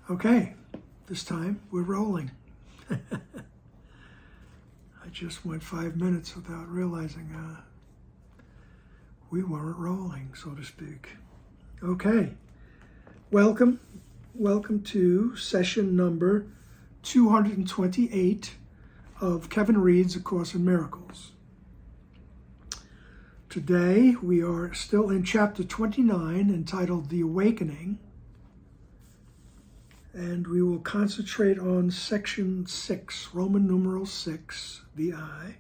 Okay, this time we're rolling. I just went 5 minutes without realizing we weren't rolling, so to speak. Okay, welcome to session number 228 of Kevin Reads A Course in Miracles. Today we are still in chapter 29 entitled The Awakening, and we will concentrate on section 6, Roman numeral 6, VI,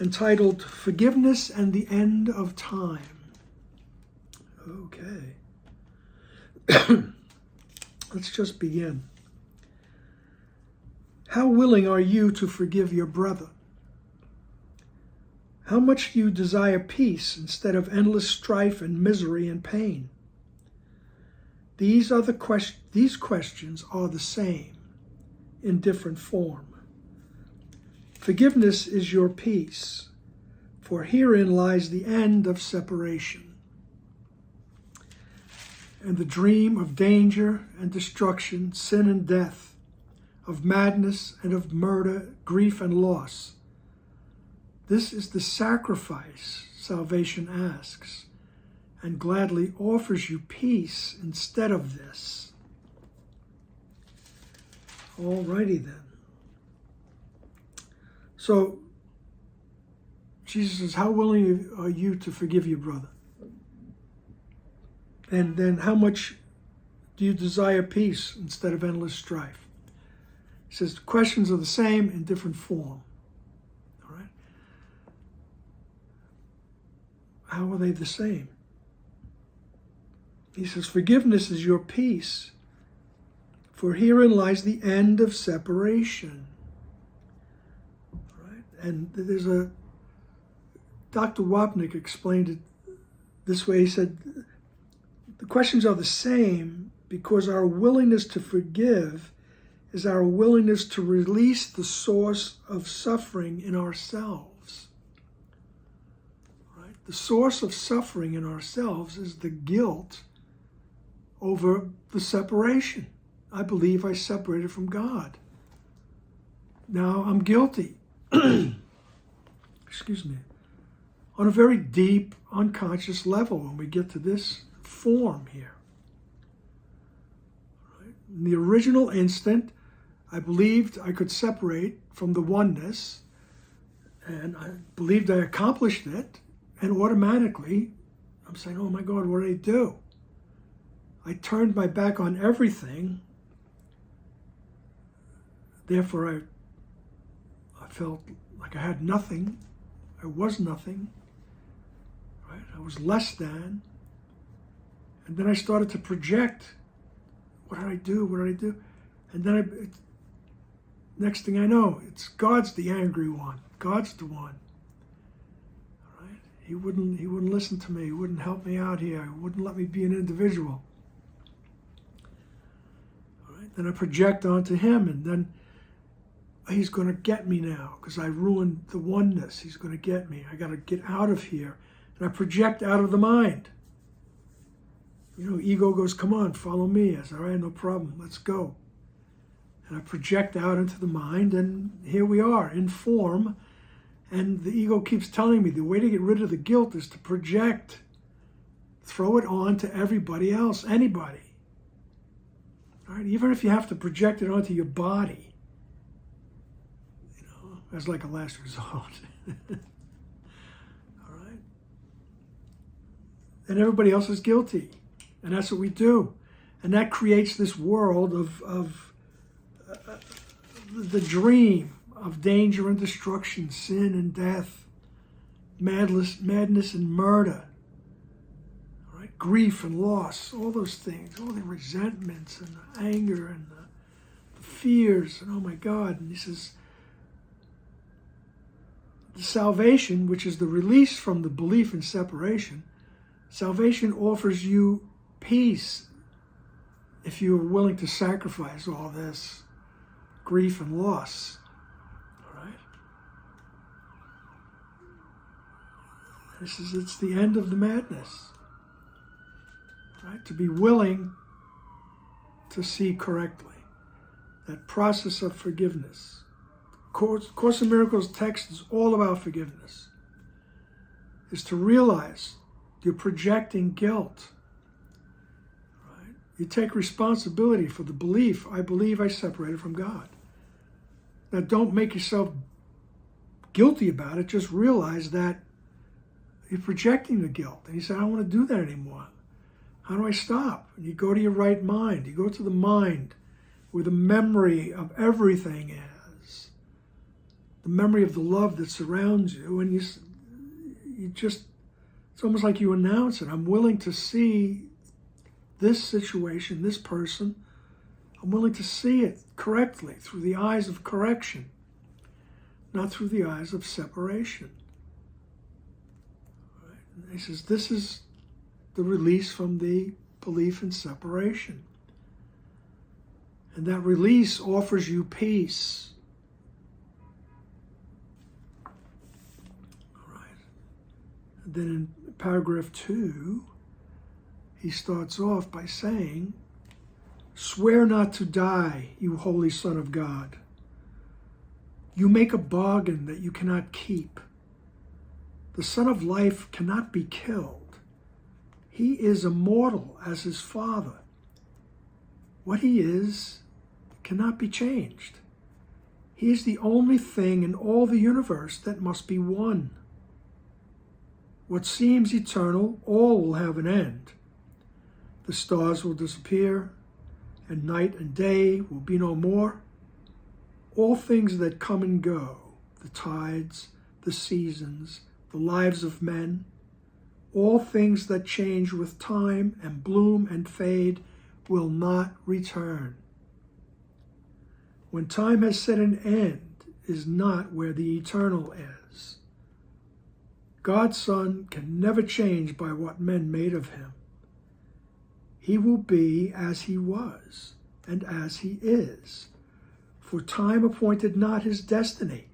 entitled Forgiveness and the End of Time. Okay. Let's just begin. How willing are you to forgive your brother? How much do you desire peace instead of endless strife and misery and pain? These questions are the same, in different form. Forgiveness is your peace, for herein lies the end of separation. And the dream of danger and destruction, sin and death, of madness and of murder, grief and loss. This is the sacrifice salvation asks, and gladly offers you peace instead of this. Alrighty then. So, Jesus says, how willing are you to forgive your brother? And then how much do you desire peace instead of endless strife? He says, the questions are the same in different form. All right? How are they the same? He says, forgiveness is your peace, for herein lies the end of separation. Right? And there's Dr. Wapnick explained it this way. He said, the questions are the same because our willingness to forgive is our willingness to release the source of suffering in ourselves. Right? The source of suffering in ourselves is the guilt over the separation. I believe I separated from God. Now I'm guilty. Excuse me. On a very deep, unconscious level when we get to this form here. Right? In the original instant, I believed I could separate from the oneness, and I believed I accomplished it, and automatically I'm saying, oh my God, what did I do? I turned my back on everything. Therefore, I felt like I had nothing. I was nothing. Right? I was less than. And then I started to project. What did I do? What did I do? And then next thing I know, it's God's the angry one. God's the one. All right? He wouldn't listen to me. He wouldn't help me out here. He wouldn't let me be an individual. Then I project onto him, and then he's going to get me now because I ruined the oneness. He's going to get me. I got to get out of here. And I project out of the mind. You know, ego goes, come on, follow me. I said, all right, no problem. Let's go. And I project out into the mind, and here we are in form. And the ego keeps telling me the way to get rid of the guilt is to project. Throw it on to everybody else, anybody. All right, even if you have to project it onto your body, you know, as like a last resort. All right? And everybody else is guilty. And that's what we do. And that creates this world of the dream of danger and destruction, sin and death, madness and murder. Grief and loss, all those things, all the resentments and the anger and the fears, and oh my God. And he says, the salvation, which is the release from the belief in separation, salvation offers you peace if you are willing to sacrifice all this grief and loss. All right? This is, it's the end of the madness. Right? To be willing to see correctly. That process of forgiveness. Course in Miracles text is all about forgiveness. Is to realize you're projecting guilt. Right? You take responsibility for the belief, I believe I separated from God. Now don't make yourself guilty about it. Just realize that you're projecting the guilt. And you say, I don't want to do that anymore. How do I stop? And you go to your right mind. You go to the mind where the memory of everything is. The memory of the love that surrounds you. And you just, it's almost like you announce it. I'm willing to see this situation, this person. I'm willing to see it correctly through the eyes of correction, not through the eyes of separation. Right? And he says, this is the release from the belief in separation. And that release offers you peace. All right. And then in paragraph 2, he starts off by saying, swear not to die, you holy Son of God. You make a bargain that you cannot keep. The Son of Life cannot be killed. He is immortal as his Father. What he is cannot be changed. He is the only thing in all the universe that must be one. What seems eternal, all will have an end. The stars will disappear, and night and day will be no more. All things that come and go, the tides, the seasons, the lives of men, all things that change with time and bloom and fade will not return. When time has set an end is not where the eternal is. God's Son can never change by what men made of him. He will be as he was and as he is, for time appointed not his destiny,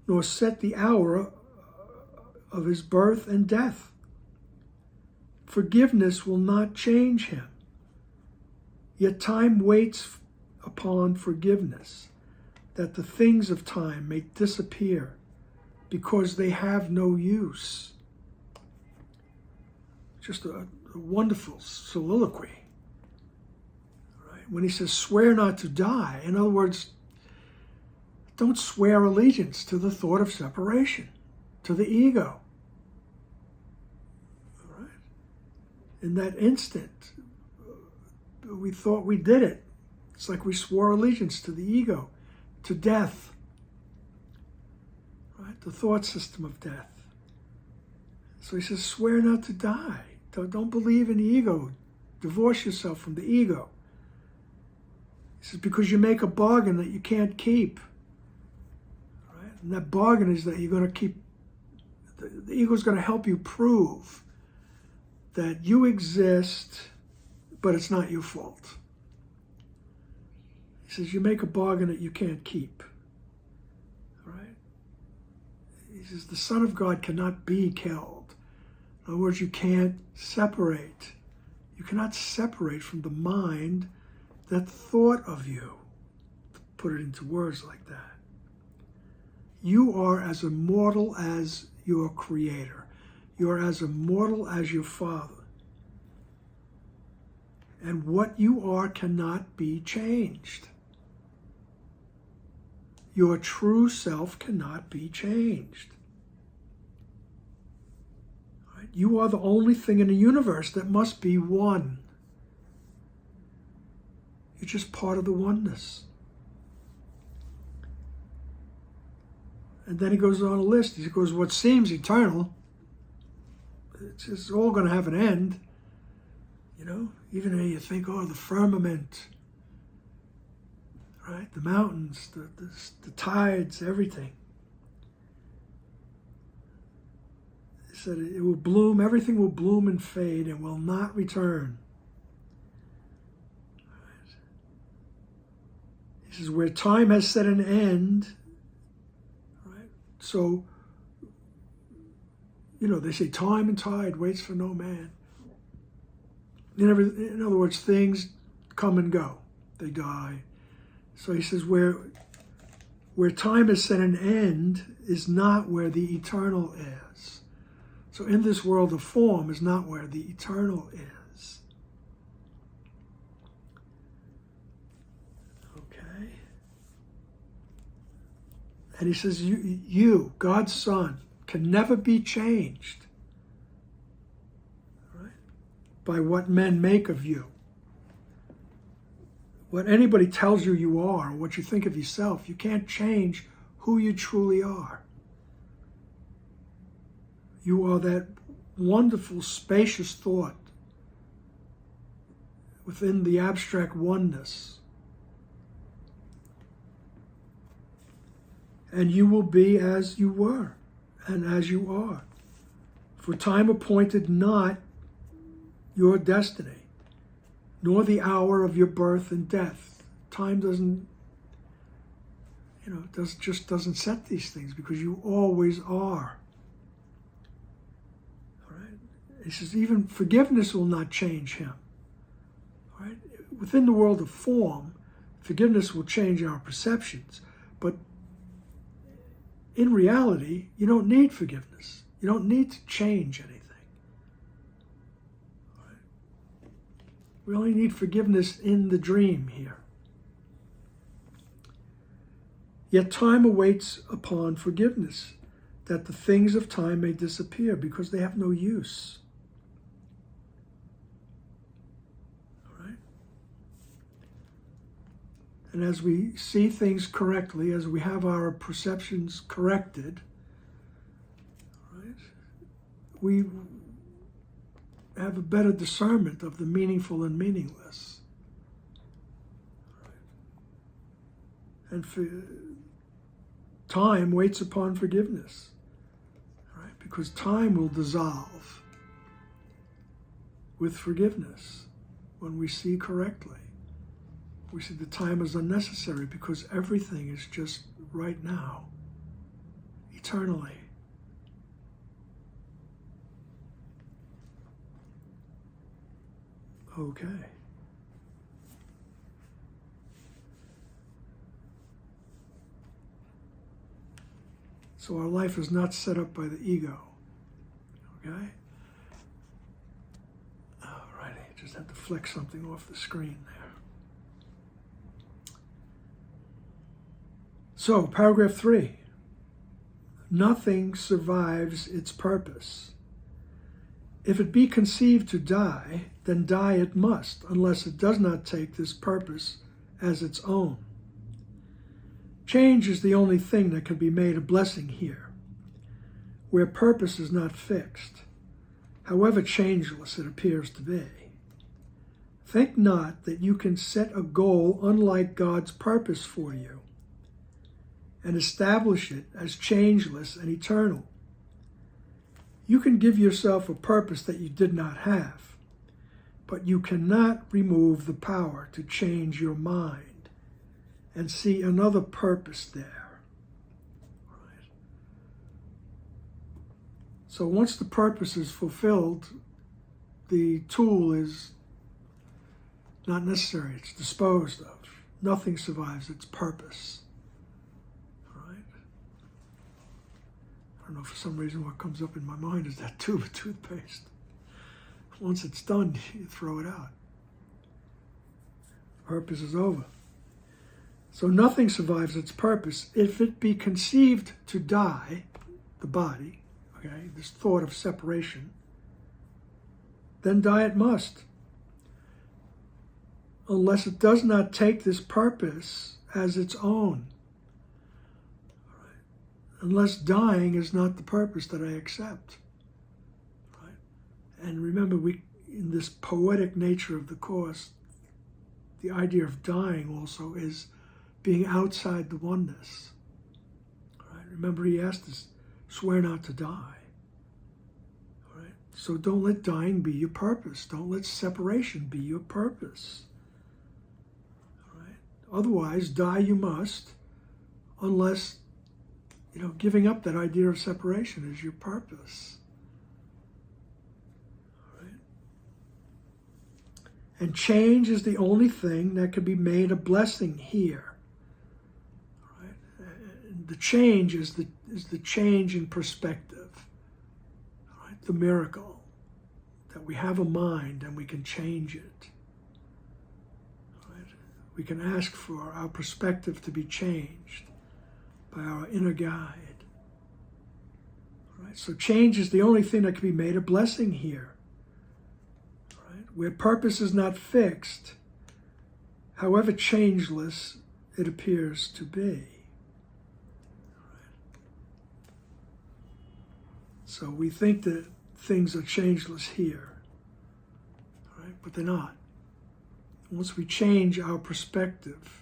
nor set the hour of his birth and death. Forgiveness will not change him. Yet time waits upon forgiveness, that the things of time may disappear, because they have no use. Just a wonderful soliloquy. Right? When he says, swear not to die, in other words, don't swear allegiance to the thought of separation, to the ego. In that instant, we thought we did it. It's like we swore allegiance to the ego, to death, right? The thought system of death. So he says, swear not to die. Don't believe in the ego. Divorce yourself from the ego. He says, because you make a bargain that you can't keep. Right? And that bargain is that you're going to keep, the ego is going to help you prove that you exist, but it's not your fault. He says, you make a bargain that you can't keep. All right? He says, the Son of God cannot be killed. In other words, you can't separate. You cannot separate from the mind that thought of you. To put it into words like that. You are as immortal as your Creator. You are as immortal as your Father. And what you are cannot be changed. Your true self cannot be changed. Right? You are the only thing in the universe that must be one. You're just part of the oneness. And then he goes on a list. He goes, what seems eternal, it's all going to have an end. You know, even when you think, oh, the firmament, right? The mountains, the tides, everything. He said it will bloom, everything will bloom and fade and will not return. Right? He says, where time has set an end, right? So, you know, they say time and tide waits for no man. In other words, things come and go. They die. So he says, where time is set an end is not where the eternal is. So in this world of form is not where the eternal is. Okay? And he says, you, God's Son, can never be changed, right, by what men make of you. What anybody tells you you are, or what you think of yourself, you can't change who you truly are. You are that wonderful, spacious thought within the abstract oneness. And you will be as you were and as you are. For time appointed not your destiny, nor the hour of your birth and death. Time doesn't, just doesn't set these things, because you always are. All right? He says even forgiveness will not change him. All right? Within the world of form, forgiveness will change our perceptions, but in reality, you don't need forgiveness. You don't need to change anything. We only need forgiveness in the dream here. Yet time awaits upon forgiveness, that the things of time may disappear, because they have no use. All right? And as we see things correctly, as we have our perceptions corrected, right, we have a better discernment of the meaningful and meaningless. And time waits upon forgiveness, right? Because time will dissolve with forgiveness when we see correctly. We see the time is unnecessary, because everything is just right now, eternally. Okay. So our life is not set up by the ego. Okay? All righty, just had to flick something off the screen there. So, paragraph 3. Nothing survives its purpose. If it be conceived to die, then die it must, unless it does not take this purpose as its own. Change is the only thing that can be made a blessing here, where purpose is not fixed, however changeless it appears to be. Think not that you can set a goal unlike God's purpose for you, and establish it as changeless and eternal. You can give yourself a purpose that you did not have, but you cannot remove the power to change your mind and see another purpose there. Right. So once the purpose is fulfilled, the tool is not necessary, it's disposed of. Nothing survives its purpose. Right. I don't know, for some reason what comes up in my mind is that tube of toothpaste. Once it's done, you throw it out. Purpose is over. So nothing survives its purpose. If it be conceived to die, the body, okay, this thought of separation, then die it must, unless it does not take this purpose as its own. Right? Unless dying is not the purpose that I accept. Right? And remember, in this poetic nature of the Course, the idea of dying also is being outside the oneness. Right? Remember, he asked us, swear not to die. Right? So don't let dying be your purpose. Don't let separation be your purpose. Right? Otherwise, die you must, unless, giving up that idea of separation is your purpose. Right? And change is the only thing that can be made a blessing here. Right? The change is the change in perspective. Right? The miracle that we have a mind and we can change it. Right? We can ask for our perspective to be changed by our inner guide. Right? So change is the only thing that can be made a blessing here. Where purpose is not fixed, however changeless it appears to be. So we think that things are changeless here, right? But they're not. Once we change our perspective,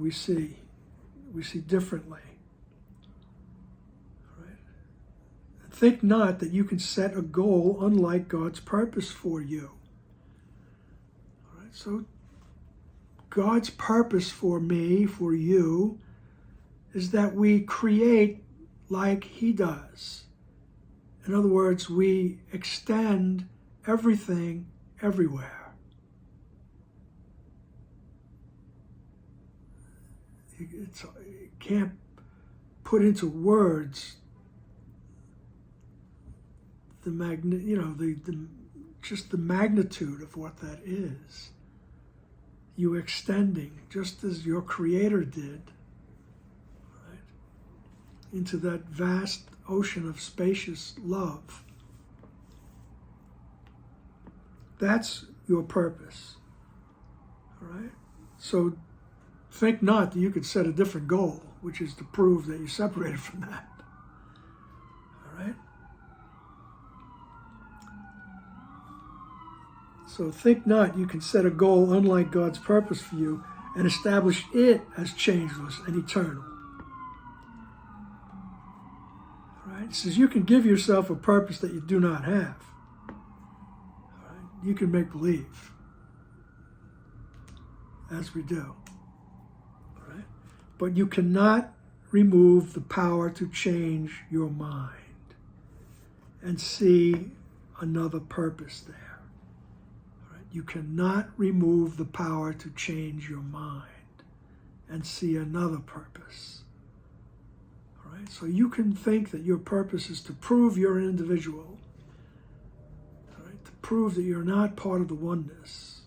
we see differently. Think not that you can set a goal unlike God's purpose for you. All right, so God's purpose for me, for you, is that we create like He does. In other words, we extend everything everywhere. You can't put into words just the magnitude of what that is. You extending, just as your Creator did, right, into that vast ocean of spacious love. That's your purpose. All right? So think not that you could set a different goal, which is to prove that you're separated from that. All right? So think not you can set a goal unlike God's purpose for you and establish it as changeless and eternal. Right? It says you can give yourself a purpose that you do not have. Right? You can make believe, as we do. Right? But you cannot remove the power to change your mind and see another purpose there. You cannot remove the power to change your mind and see another purpose. All right? So you can think that your purpose is to prove you're an individual, all right? To prove that you're not part of the oneness.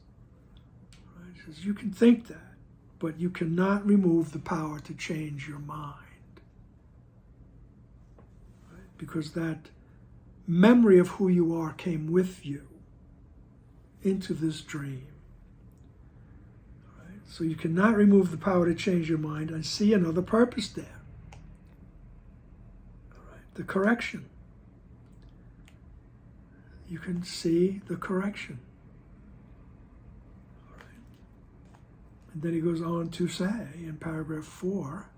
All right? Because you can think that, but you cannot remove the power to change your mind. Right? Because that memory of who you are came with you into this dream. Right? So you cannot remove the power to change your mind and see another purpose there. All right? The correction. You can see the correction. All right? And then he goes on to say in paragraph 4,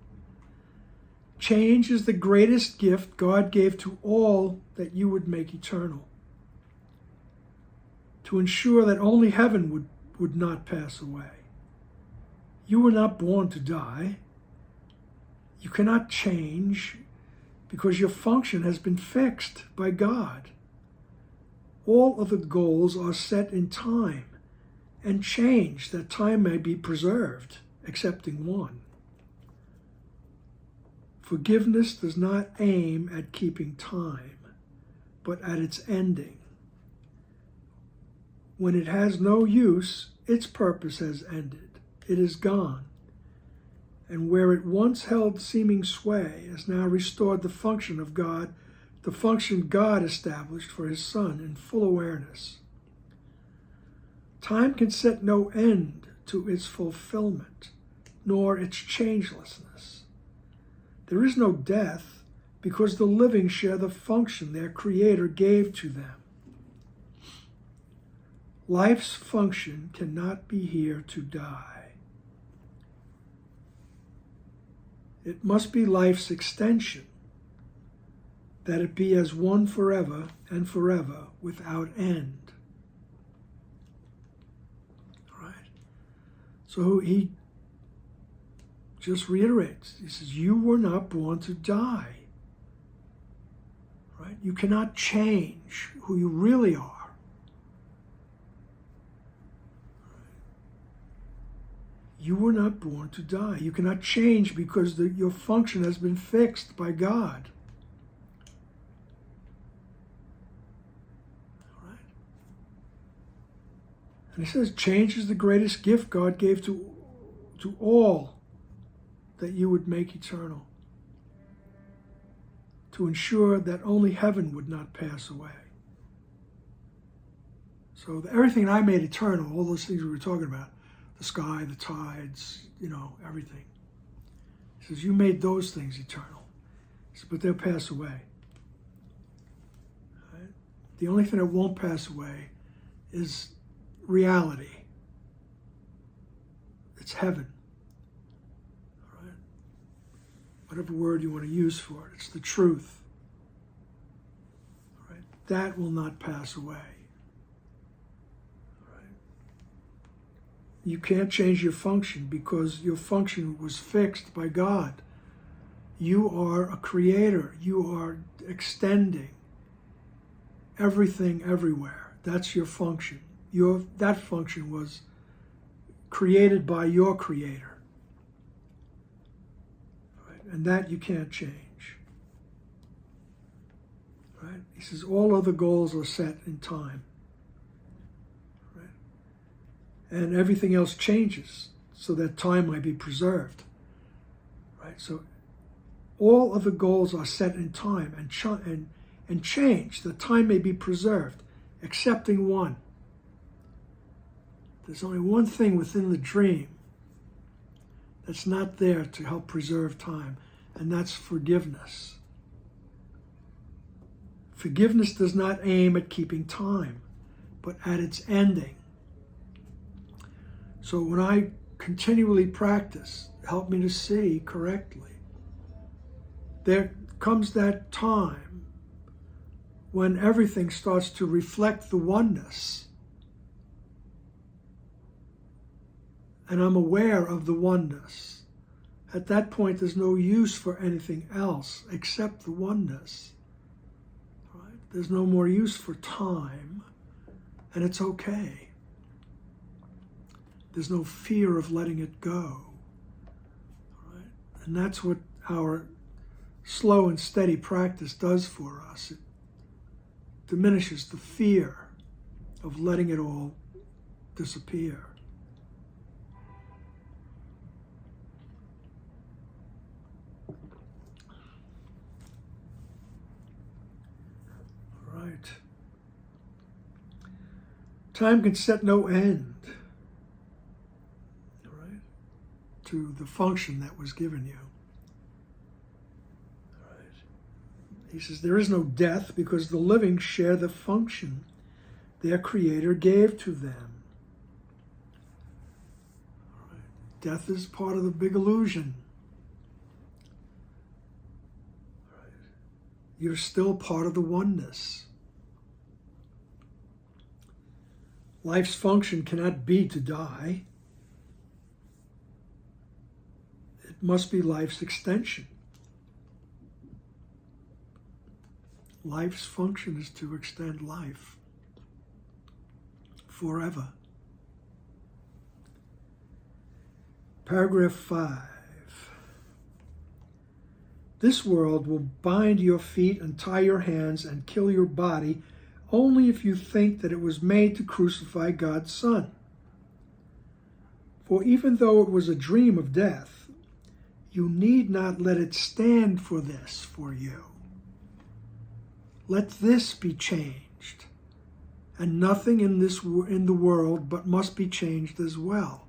change is the greatest gift God gave to all that you would make eternal, to ensure that only heaven would not pass away. You were not born to die. You cannot change because your function has been fixed by God. All of the goals are set in time and change that time may be preserved, excepting one. Forgiveness does not aim at keeping time, but at its ending. When it has no use, its purpose has ended. It is gone. And where it once held seeming sway has now restored the function of God, the function God established for His Son in full awareness. Time can set no end to its fulfillment, nor its changelessness. There is no death because the living share the function their Creator gave to them. Life's function cannot be here to die. It must be life's extension, that it be as one forever and forever without end. All right? So he just reiterates. He says, you were not born to die. Right? You cannot change who you really are. You were not born to die. You cannot change because your function has been fixed by God. All right? And he says, change is the greatest gift God gave to all, that you would make eternal, to ensure that only heaven would not pass away. So everything I made eternal, all those things we were talking about, the sky, the tides, everything. He says, you made those things eternal. He says, but they'll pass away. Right? The only thing that won't pass away is reality. It's heaven. Right? Whatever word you want to use for it, it's the truth. Right? That will not pass away. You can't change your function because your function was fixed by God. You are a creator. You are extending everything everywhere. That's your function. That function was created by your creator. Right? And that you can't change. Right? He says all other goals are set in time. And everything else changes so that time might be preserved. Right? So all of the goals are set in time and change, that time may be preserved, excepting one. There's only one thing within the dream that's not there to help preserve time, and that's forgiveness. Forgiveness does not aim at keeping time, but at its ending. So when I continually practice, help me to see correctly, there comes that time when everything starts to reflect the oneness. And I'm aware of the oneness. At that point, there's no use for anything else except the oneness. Right? There's no more use for time, and it's okay. There's no fear of letting it go. Right? And that's what our slow and steady practice does for us. It diminishes the fear of letting it all disappear. All right. Time can set no end to the function that was given you. All right. He says, there is no death because the living share the function their Creator gave to them. All right. Death is part of the big illusion. All right. You're still part of the oneness. Life's function cannot be to die. Must be life's extension. Life's function is to extend life forever. Paragraph 5. This world will bind your feet and tie your hands and kill your body only if you think that it was made to crucify God's Son. For even though it was a dream of death, you need not let it stand for this for you. Let this be changed, and nothing in the world but must be changed as well.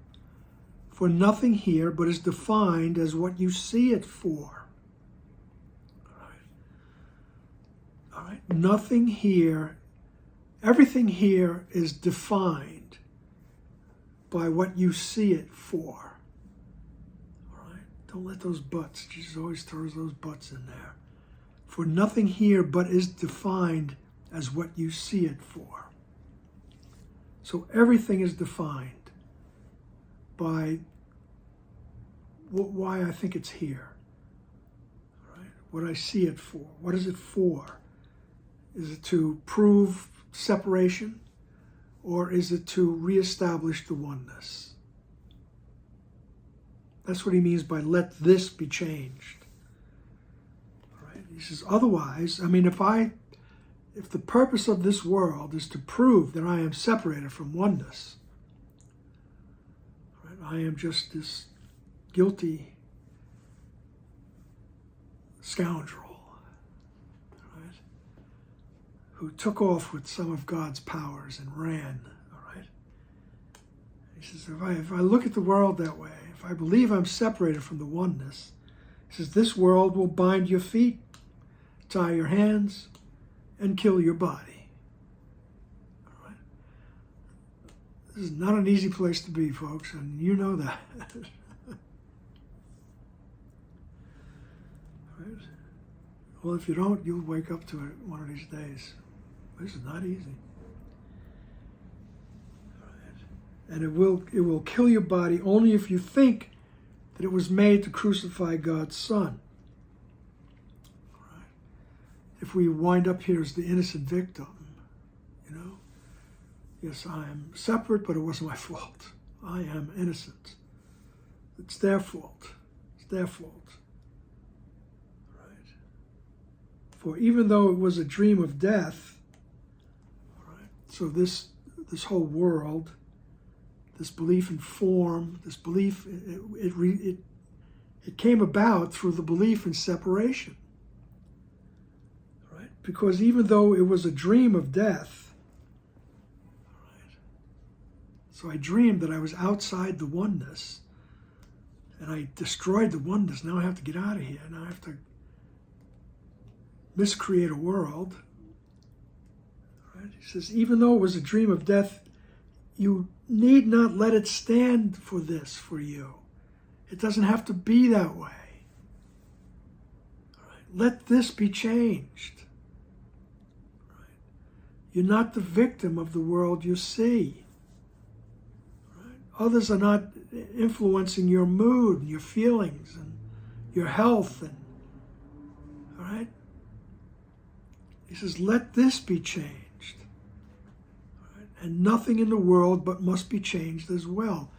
For nothing here but is defined as what you see it for. All right. Nothing here, everything here is defined by what you see it for. Don't let those buts. Jesus always throws those buts in there. For nothing here but is defined as what you see it for. So everything is defined by why I think it's here. Right? What I see it for. What is it for? Is it to prove separation? Or is it to reestablish the oneness? That's what he means by let this be changed. All right? He says, otherwise, I mean, if the purpose of this world is to prove that I am separated from oneness, right? I am just this guilty scoundrel, right? Who took off with some of God's powers and ran, all right? He says, if I look at the world that way, if I believe I'm separated from the oneness, he says, this world will bind your feet, tie your hands, and kill your body. All right? This is not an easy place to be, folks, and you know that. Right? Well, if you don't, you'll wake up to it one of these days. This is not easy. Right? And it will kill your body only if you think that it was made to crucify God's Son. If we wind up here as the innocent victim, you know, yes, I am separate, but it wasn't my fault. I am innocent. It's their fault. It's their fault. Right? For even though it was a dream of death, right, so this whole world, this belief in form, this belief, it came about through the belief in separation. Because even though it was a dream of death, right, so I dreamed that I was outside the oneness, and I destroyed the oneness. Now I have to get out of here. Now I have to miscreate a world. Right? He says, even though it was a dream of death, you need not let it stand for this for you. It doesn't have to be that way. Right? Let this be changed. You're not the victim of the world you see. Right? Others are not influencing your mood and your feelings and your health. And, all right? He says, let this be changed. All right? And nothing in the world but must be changed as well.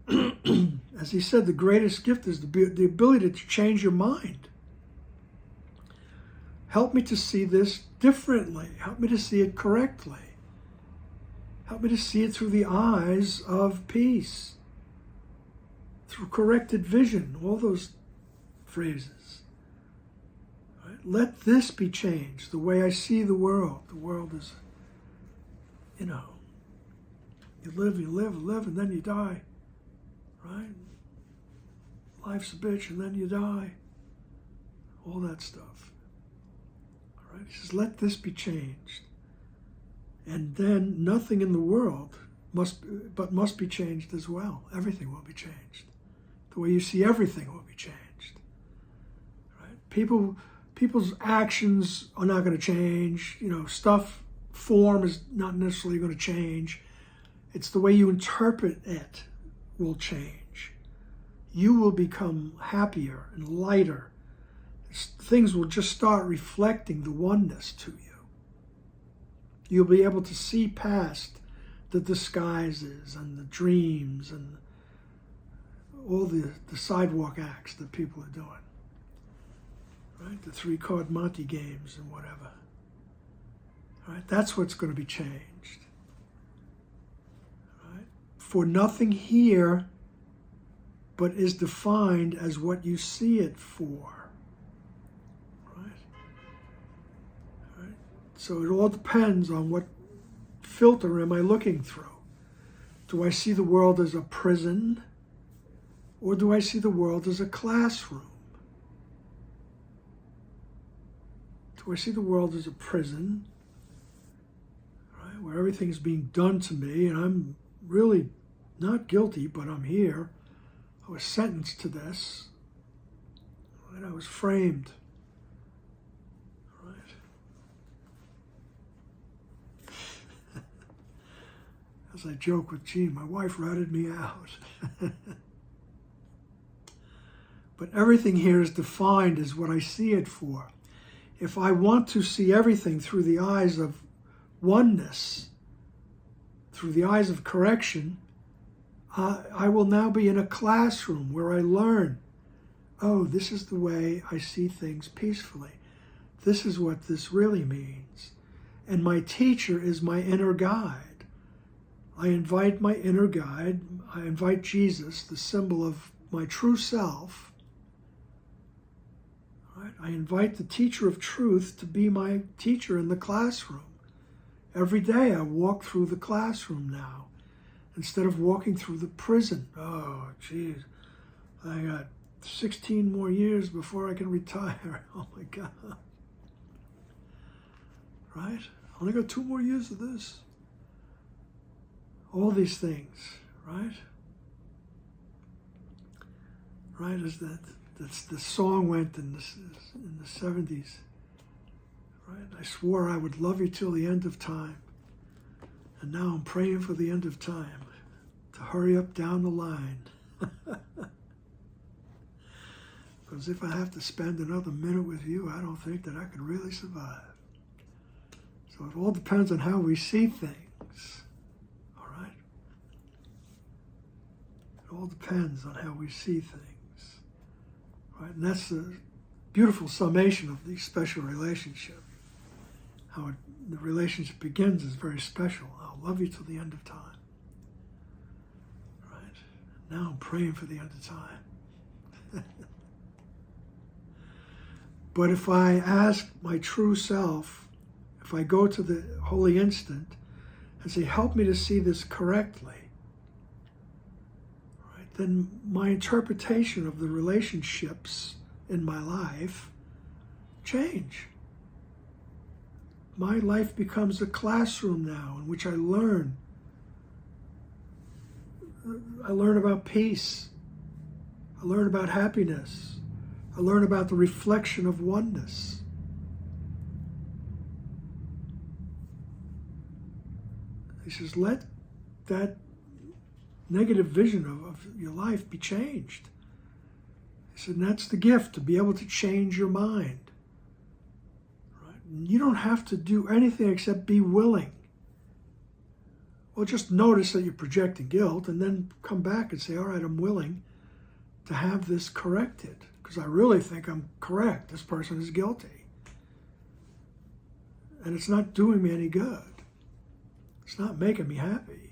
As he said, the greatest gift is the ability to change your mind. Help me to see this differently. Help me to see it correctly. Help me to see it through the eyes of peace, through corrected vision, all those phrases. Right? Let this be changed, the way I see the world. The world is, you know, you live, and then you die. Right? Life's a bitch, and then you die. All that stuff. Right? He says, let this be changed. And then nothing in the world must be changed as well. Everything will be changed. The way you see everything will be changed. Right? People's actions are not going to change. You know, form is not necessarily going to change. It's the way you interpret it will change. You will become happier and lighter. Things will just start reflecting the oneness to you. You'll be able to see past the disguises and the dreams and all the sidewalk acts that people are doing. Right? The 3-card Monte games and whatever. Right? That's what's going to be changed. Right? For nothing here but is defined as what you see it for. So it all depends on what filter am I looking through. Do I see the world as a prison, or do I see the world as a classroom? Do I see the world as a prison, right, where everything's being done to me and I'm really not guilty, but I'm here. I was sentenced to this, right? I was framed. As I joke with Jean, my wife ratted me out. But everything here is defined as what I see it for. If I want to see everything through the eyes of oneness, through the eyes of correction, I will now be in a classroom where I learn, oh, this is the way I see things peacefully. This is what this really means. And my teacher is my inner guide. I invite my inner guide, I invite Jesus, the symbol of my true self. Right? I invite the teacher of truth to be my teacher in the classroom. Every day I walk through the classroom now, instead of walking through the prison. Oh, geez, I got 16 more years before I can retire. Oh my God. Right? I only got 2 more years of this. All these things, right? Right, as the song went in the 70s. Right? I swore I would love you till the end of time. And now I'm praying for the end of time to hurry up down the line. Because if I have to spend another minute with you, I don't think that I could really survive. So it all depends on how we see things. All right? It all depends on how we see things. Right? And that's the beautiful summation of the special relationship. How the relationship begins is very special. I'll love you till the end of time. Right? Now I'm praying for the end of time. But if I ask my true self, if I go to the holy instant and say, help me to see this correctly, right, then my interpretation of the relationships in my life change. My life becomes a classroom now in which I learn. I learn about peace. I learn about happiness. I learn about the reflection of oneness. He says, let that negative vision of your life be changed. He said, and that's the gift, to be able to change your mind. You don't have to do anything except be willing. Well, just notice that you're projecting guilt and then come back and say, all right, I'm willing to have this corrected because I really think I'm correct. This person is guilty. And it's not doing me any good. It's not making me happy.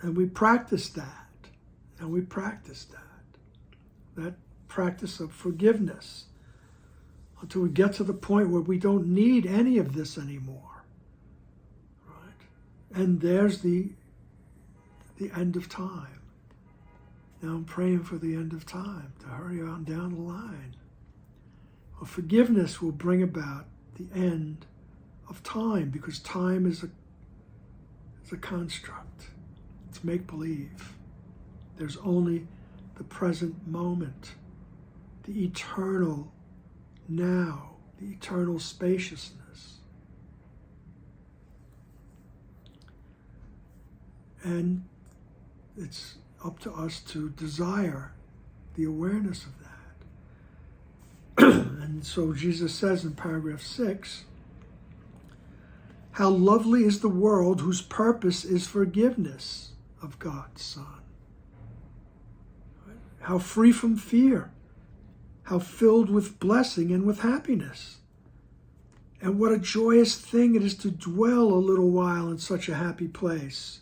And we practice that. And we practice that. That practice of forgiveness until we get to the point where we don't need any of this anymore. Right? And there's the end of time. Now I'm praying for the end of time to hurry on down the line. Well, forgiveness will bring about the end of time because time is a construct. It's make-believe. There's only the present moment. The eternal now, the eternal spaciousness. And it's up to us to desire the awareness of that. And so Jesus says in paragraph 6, how lovely is the world whose purpose is forgiveness of God's Son. How free from fear. How filled with blessing and with happiness. And what a joyous thing it is to dwell a little while in such a happy place.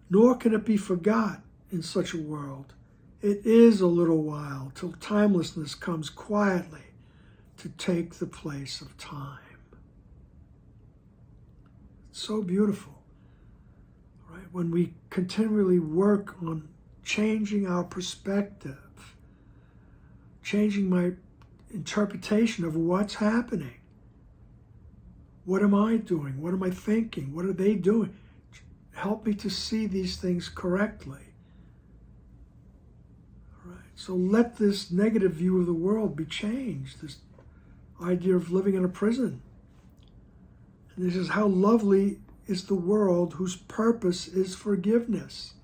Nor can it be forgot in such a world. It is a little while till timelessness comes quietly to take the place of time. It's so beautiful, right? When we continually work on changing our perspective, changing my interpretation of what's happening. What am I doing? What am I thinking? What are they doing? Help me to see these things correctly. All right. So let this negative view of the world be changed, this idea of living in a prison. And this is how lovely is the world whose purpose is forgiveness.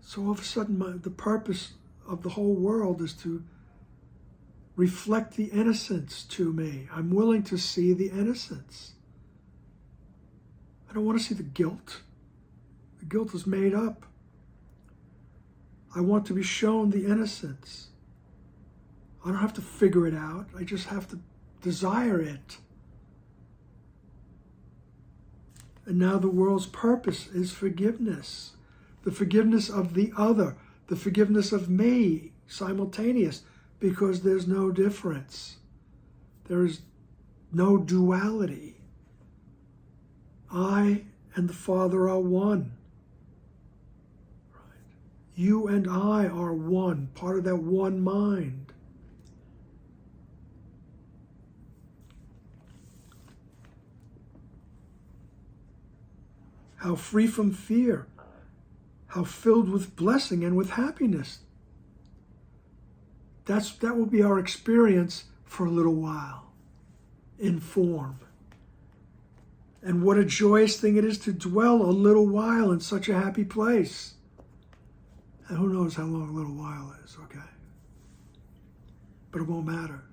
So all of a sudden, the purpose of the whole world is to reflect the innocence to me. I'm willing to see the innocence. I don't want to see the guilt. The guilt is made up. I want to be shown the innocence. I don't have to figure it out. I just have to desire it. And now the world's purpose is forgiveness. The forgiveness of the other. The forgiveness of me, simultaneous, because there's no difference. There is no duality. I and the Father are one. Right? You and I are one, part of that one mind. How free from fear, how filled with blessing and with happiness. That will be our experience for a little while, in form. And what a joyous thing it is to dwell a little while in such a happy place. And who knows how long a little while is, okay? But it won't matter,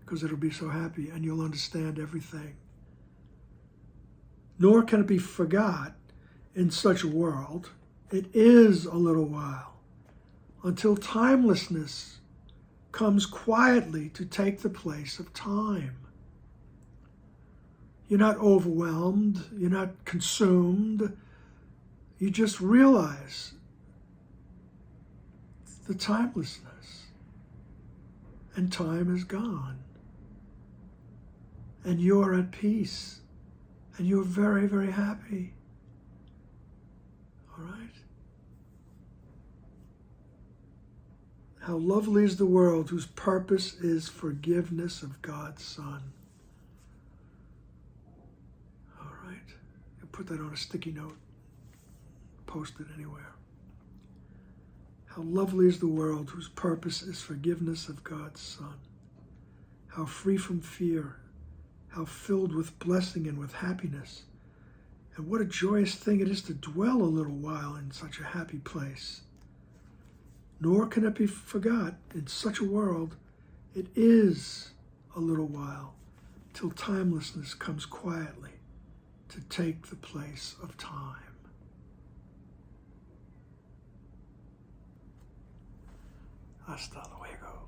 because it'll be so happy and you'll understand everything. Nor can it be forgot in such a world. It is a little while, until timelessness comes quietly to take the place of time. You're not overwhelmed, you're not consumed, you just realize the timelessness, and time is gone, and you're at peace. And you're very, very happy. All right? How lovely is the world whose purpose is forgiveness of God's Son. All right? You put that on a sticky note. Post it anywhere. How lovely is the world whose purpose is forgiveness of God's Son. How free from fear. How filled with blessing and with happiness. And what a joyous thing it is to dwell a little while in such a happy place. Nor can it be forgot in such a world. It is a little while till timelessness comes quietly to take the place of time. Hasta luego.